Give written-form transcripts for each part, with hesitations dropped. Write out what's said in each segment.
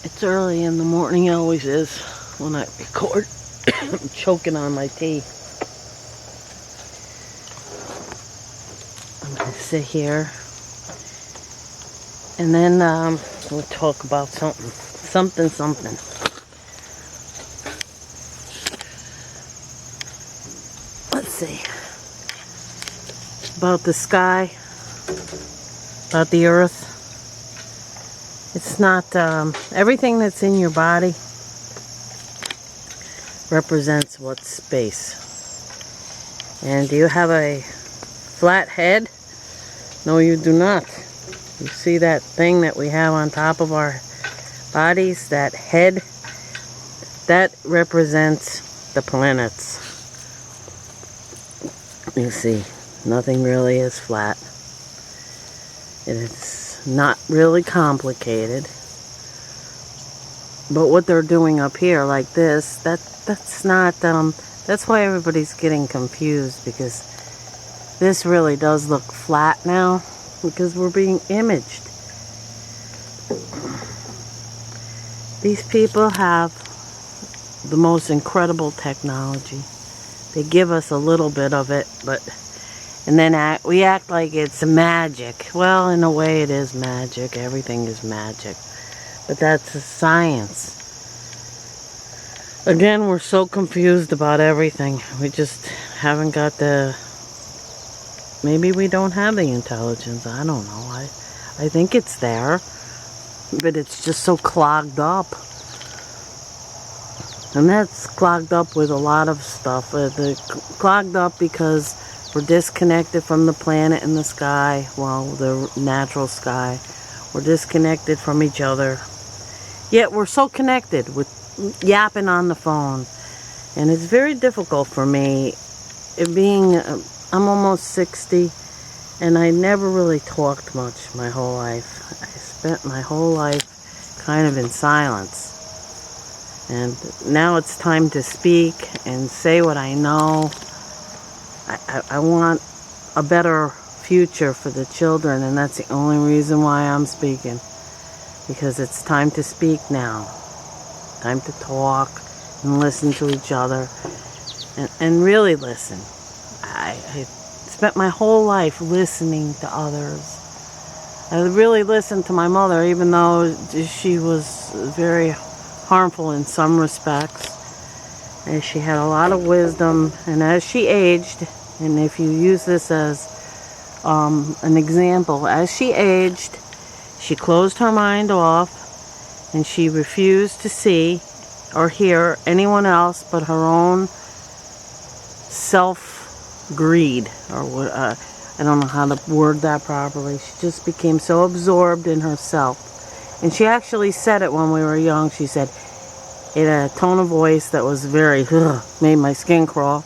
It's early in the morning, it always is when I record. I'm choking on my tea. I'm gonna sit here and then we'll talk about something. Let's see. About the sky, about the earth. It's not, everything that's in your body represents what's space. And do you have a flat head? No, you do not. You see that thing that we have on top of our bodies, that head? That represents the planets. You see, nothing really is flat. It's not really complicated. But what they're doing up here like this, that's not, that's why everybody's getting confused, because this really does look flat now, because we're being imaged. These people have the most incredible technology. They give us a little bit of it, and then we act like it's magic. Well, in a way it is magic. Everything is magic. But that's a science. Again, we're so confused about everything. We just haven't got the... Maybe we don't have the intelligence. I don't know. I think it's there. But it's just so clogged up. And that's clogged up with a lot of stuff. Clogged up because we're disconnected from the planet and the sky. Well, the natural sky. We're disconnected from each other. Yet we're so connected with yapping on the phone. And it's very difficult for me. I'm almost 60. And I never really talked much my whole life. I spent my whole life kind of in silence. And now it's time to speak and say what I know. I want a better future for the children, and that's the only reason why I'm speaking. Because it's time to speak now. Time to talk and listen to each other. And really listen. I spent my whole life listening to others. I really listened to my mother, even though she was very harmful in some respects. And she had a lot of wisdom. And as she aged, and if you use this as an example, as she aged, she closed her mind off, and she refused to see or hear anyone else but her own self-greed, or what, I don't know how to word that properly. She just became so absorbed in herself. And she actually said it when we were young. She said, in a tone of voice that was very, made my skin crawl,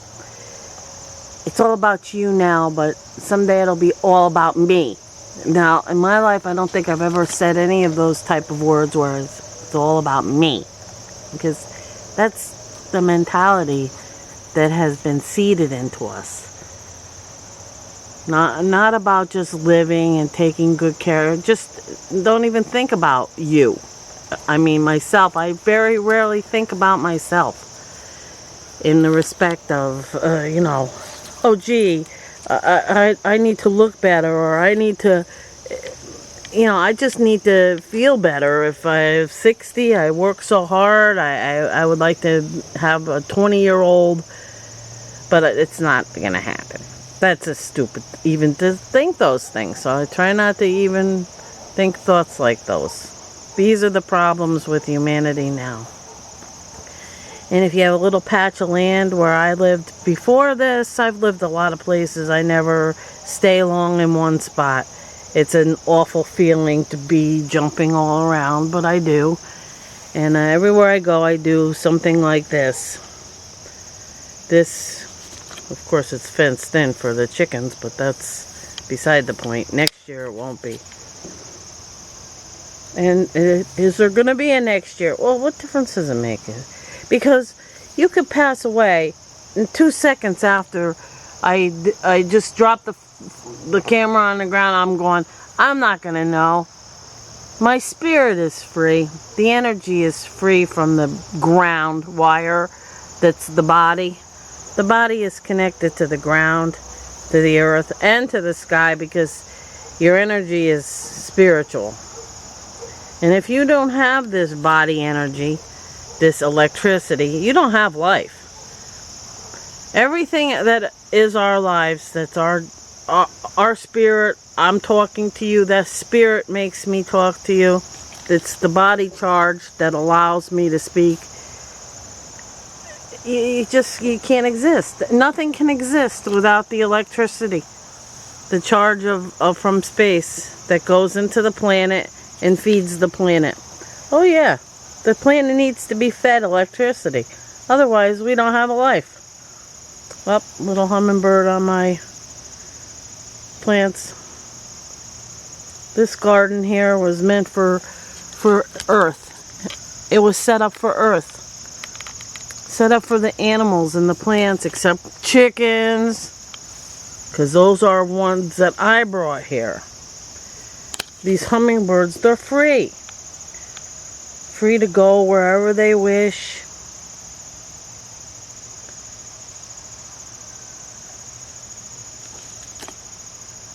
"It's all about you now, but someday it'll be all about me." Now, in my life, I don't think I've ever said any of those type of words where it's all about me. Because that's the mentality that has been seeded into us. Not about just living and taking good care. Just don't even think about you. I mean, myself. I very rarely think about myself. In the respect of, oh gee, I need to look better, or I need to, I just need to feel better. If I'm 60, I work so hard, I would like to have a 20-year-old, but it's not going to happen. That's just stupid, even to think those things. So I try not to even think thoughts like those. These are the problems with humanity now. And if you have a little patch of land where I lived before this, I've lived a lot of places. I never stay long in one spot. It's an awful feeling to be jumping all around, but I do. And everywhere I go, I do something like this. This, of course, it's fenced in for the chickens, but that's beside the point. Next year it won't be. And is there going to be a next year? Well, what difference does it make? Because you could pass away in 2 seconds after I just dropped the camera on the ground. I'm going, I'm not going to know. My spirit is free. The energy is free from the ground wire that's the body. The body is connected to the ground, to the earth, and to the sky because your energy is spiritual. And if you don't have this body energy, this electricity, you don't have life. Everything that is our lives, that's our spirit, I'm talking to you, that spirit makes me talk to you. It's the body charge that allows me to speak. You can't exist. Nothing can exist without the electricity. The charge from space that goes into the planet and feeds the planet. Oh yeah, the planet needs to be fed electricity. Otherwise, we don't have a life. Well, little hummingbird on my plants. This garden here was meant for Earth. It was set up for Earth. Set up for the animals and the plants, except chickens. Because those are ones that I brought here. These hummingbirds, they're free. Free to go wherever they wish.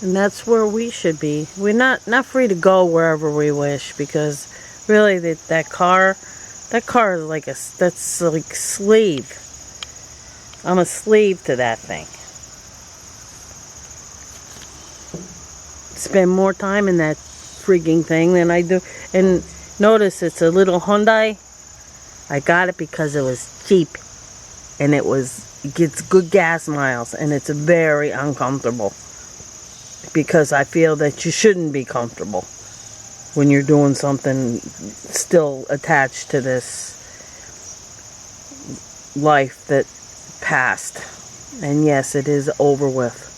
And that's where we should be. We're not free to go wherever we wish, because really that car is like that's like slave. I'm a slave to that thing. Spend more time in that freaking thing than I do. And notice it's a little Hyundai. I got it because it was cheap, and it gets good gas miles, and it's very uncomfortable. Because I feel that you shouldn't be comfortable when you're doing something still attached to this life that passed. And yes, it is over with.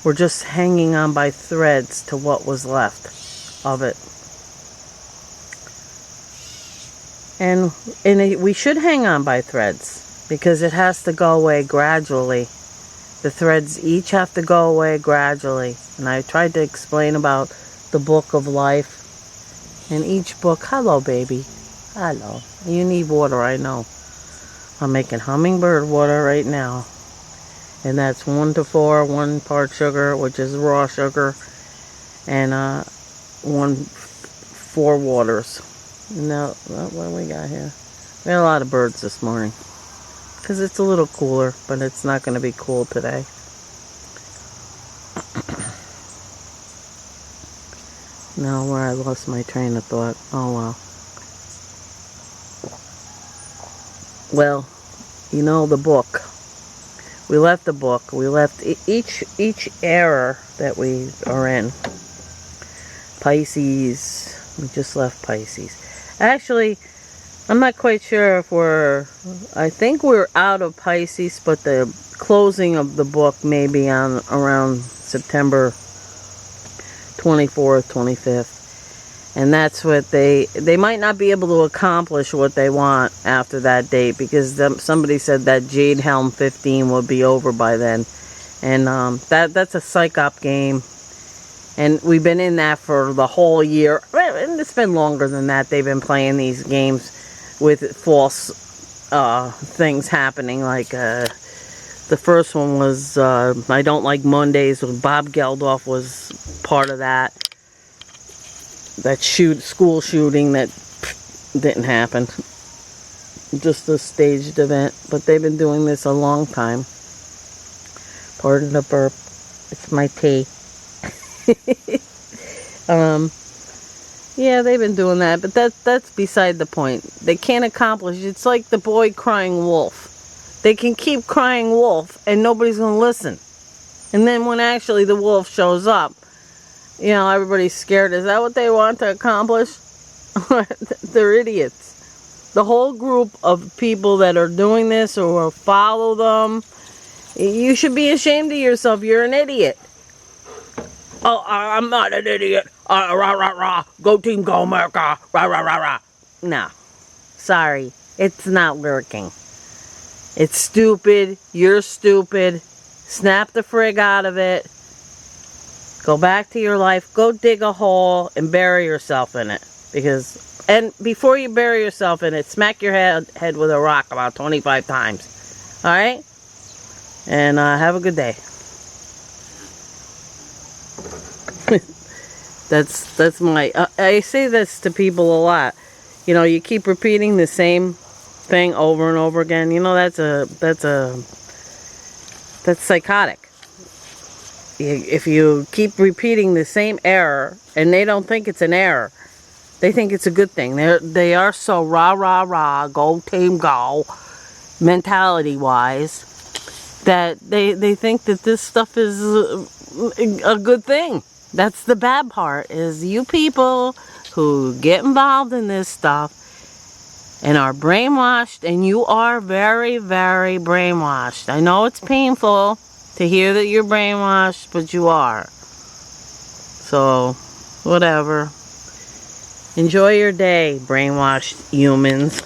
We're just hanging on by threads to what was left of it. And we should hang on by threads, because it has to go away gradually. The threads each have to go away gradually. And I tried to explain about the book of life. And each book, hello baby, hello. You need water, I know. I'm making hummingbird water right now. And that's 1 to 4, 1 part sugar, which is raw sugar. And 4 waters. Now, what do we got here? We got a lot of birds this morning. Because it's a little cooler, but it's not going to be cool today. Now where I lost my train of thought. Oh well. Well, you know the book. We left the book. We left each era that we are in. Pisces. We just left Pisces. Actually, I'm not quite sure if I think we're out of Pisces, but the closing of the book may be on around September 24th, 25th. And that's what they might not be able to accomplish what they want after that date, because somebody said that Jade Helm 15 will be over by then. And that's a psych-op game. And we've been in that for the whole year. And it's been longer than that. They've been playing these games with false things happening. Like the first one was I Don't Like Mondays. Bob Geldof was part of that. That school shooting that didn't happen. Just a staged event. But they've been doing this a long time. Pardon the burp. It's my tea. Yeah, they've been doing that, but that's beside the point. They can't accomplish. It's like the boy crying wolf. They can keep crying wolf, and nobody's going to listen. And then when actually the wolf shows up, you know, everybody's scared. Is that what they want to accomplish? They're idiots. The whole group of people that are doing this or follow them, you should be ashamed of yourself. You're an idiot. Oh, I'm not an idiot. Rah, rah, rah. Go team, go America. Rah, rah, rah, rah. No. Sorry. It's not working. It's stupid. You're stupid. Snap the frig out of it. Go back to your life. Go dig a hole and bury yourself in it. Because, and before you bury yourself in it, smack your head with a rock about 25 times. Alright? And have a good day. That's my, I say this to people a lot. You know, you keep repeating the same thing over and over again. You know, that's psychotic. If you keep repeating the same error, and they don't think it's an error, they think it's a good thing. They are so rah rah rah, go team go, mentality wise, that they think that this stuff is a good thing. That's the bad part, is you people who get involved in this stuff and are brainwashed, and you are very, very brainwashed. I know it's painful to hear that you're brainwashed, but you are. So, whatever. Enjoy your day, brainwashed humans.